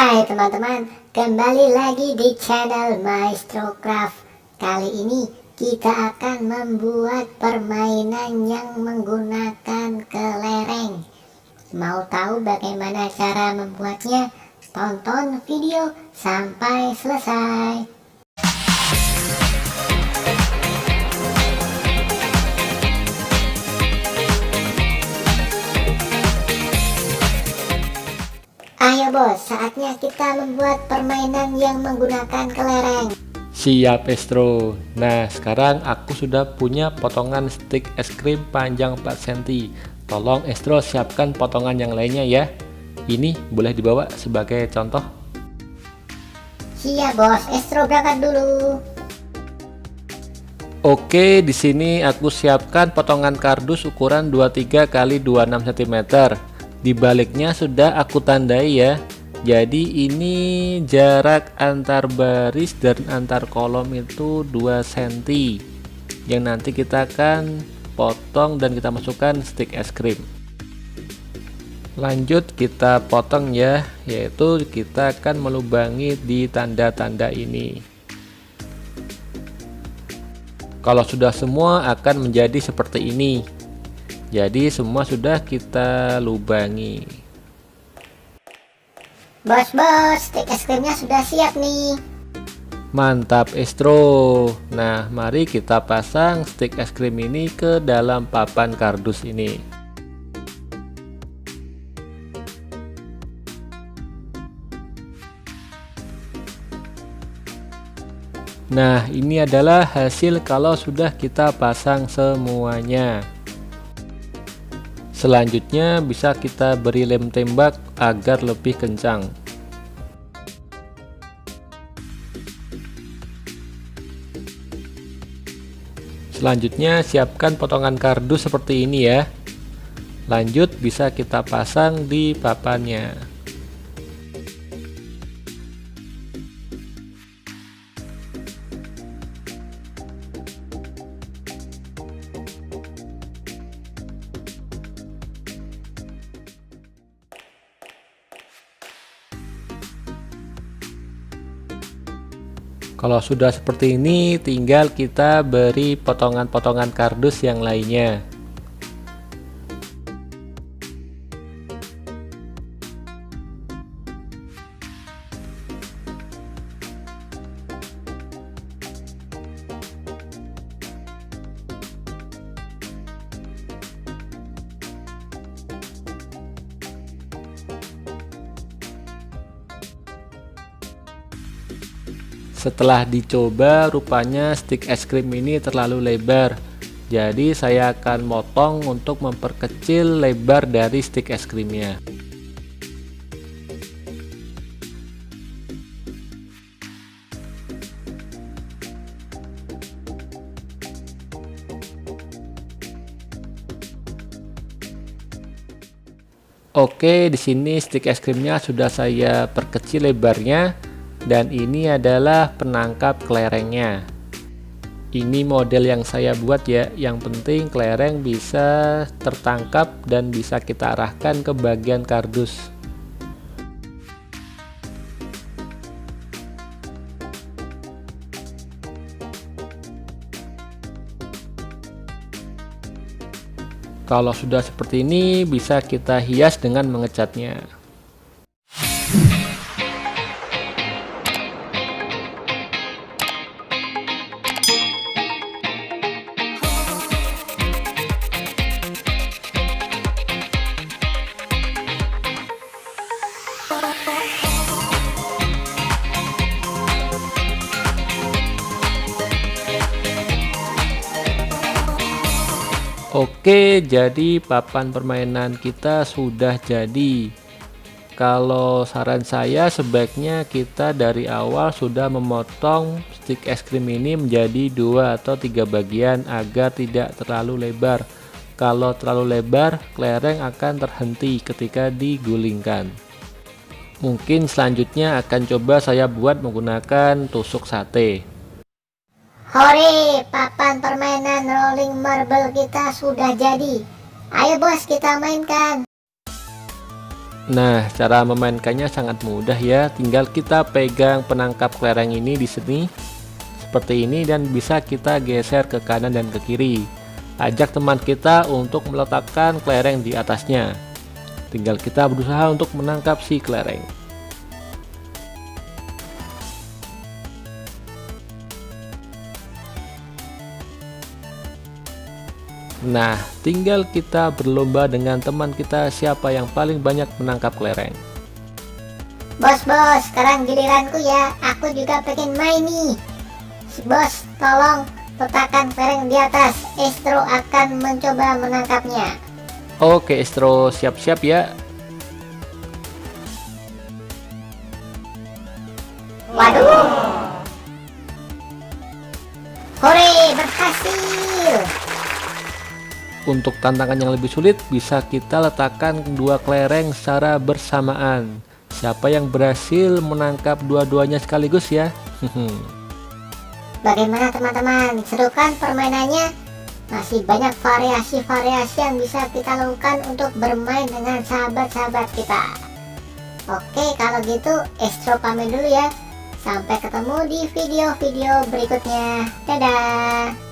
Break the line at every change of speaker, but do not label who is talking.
Hai teman-teman, kembali lagi di channel Maestro Craft. Kali ini kita akan membuat permainan yang menggunakan kelereng. Mau tahu bagaimana cara membuatnya? Tonton video sampai selesai. Ayo bos, saatnya kita membuat permainan yang menggunakan kelereng.
Siap Estro. Nah sekarang aku sudah punya potongan stik es krim panjang 4 cm. Tolong Estro siapkan potongan yang lainnya ya. Ini boleh dibawa sebagai contoh.
Siap bos, Estro berangkat dulu.
Oke, di sini aku siapkan potongan kardus ukuran 23 x 26 cm. Di baliknya sudah aku tandai ya. Jadi ini jarak antar baris dan antar kolom itu 2 cm yang nanti kita akan potong dan kita masukkan stik es krim. Lanjut kita potong ya, yaitu kita akan melubangi di tanda-tanda ini. Kalau sudah semua akan menjadi seperti ini. Jadi semua sudah kita lubangi.
Bos, stik es krimnya sudah siap nih.
Mantap Estro. Nah mari kita pasang stik es krim ini ke dalam papan kardus ini. Nah ini adalah hasil kalau sudah kita pasang semuanya. Selanjutnya bisa kita beri lem tembak agar lebih kencang. Selanjutnya siapkan potongan kardus seperti ini ya. Lanjut bisa kita pasang di papannya. Kalau sudah seperti ini, tinggal kita beri potongan-potongan kardus yang lainnya. Setelah dicoba, rupanya stik es krim ini terlalu lebar. Jadi saya akan motong untuk memperkecil lebar dari stik es krimnya. Oke, di sini stik es krimnya sudah saya perkecil lebarnya. Dan ini adalah penangkap kelerengnya. Ini model yang saya buat ya. Yang penting kelereng bisa tertangkap dan bisa kita arahkan ke bagian kardus. Kalau sudah seperti ini bisa kita hias dengan mengecatnya. Oke, jadi papan permainan kita sudah jadi. Kalau saran saya sebaiknya kita dari awal sudah memotong stik es krim ini menjadi 2 atau 3 bagian agar tidak terlalu lebar. Kalau terlalu lebar, kelereng akan terhenti ketika digulingkan. Mungkin selanjutnya akan coba saya buat menggunakan tusuk sate.
Hore, papan permainan rolling marble kita sudah jadi. Ayo bos, kita mainkan.
Nah, cara memainkannya sangat mudah ya. Tinggal kita pegang penangkap kelereng ini di sini seperti ini dan bisa kita geser ke kanan dan ke kiri. Ajak teman kita untuk meletakkan kelereng di atasnya. Tinggal kita berusaha untuk menangkap si kelereng. Nah, tinggal kita berlomba dengan teman kita siapa yang paling banyak menangkap kelereng.
Bos, sekarang giliranku ya. Aku juga pengen main nih. Bos, tolong letakkan kelereng di atas. Estro akan mencoba menangkapnya.
Oke, Estro, siap-siap ya.
Waduh. Hore, berhasil.
Untuk tantangan yang lebih sulit, bisa kita letakkan dua kelereng secara bersamaan. Siapa yang berhasil menangkap dua-duanya sekaligus ya?
Bagaimana teman-teman? Seru kan permainannya? Masih banyak variasi-variasi yang bisa kita lakukan untuk bermain dengan sahabat-sahabat kita. Oke, kalau gitu Estro pamit dulu ya. Sampai ketemu di video-video berikutnya. Dadah.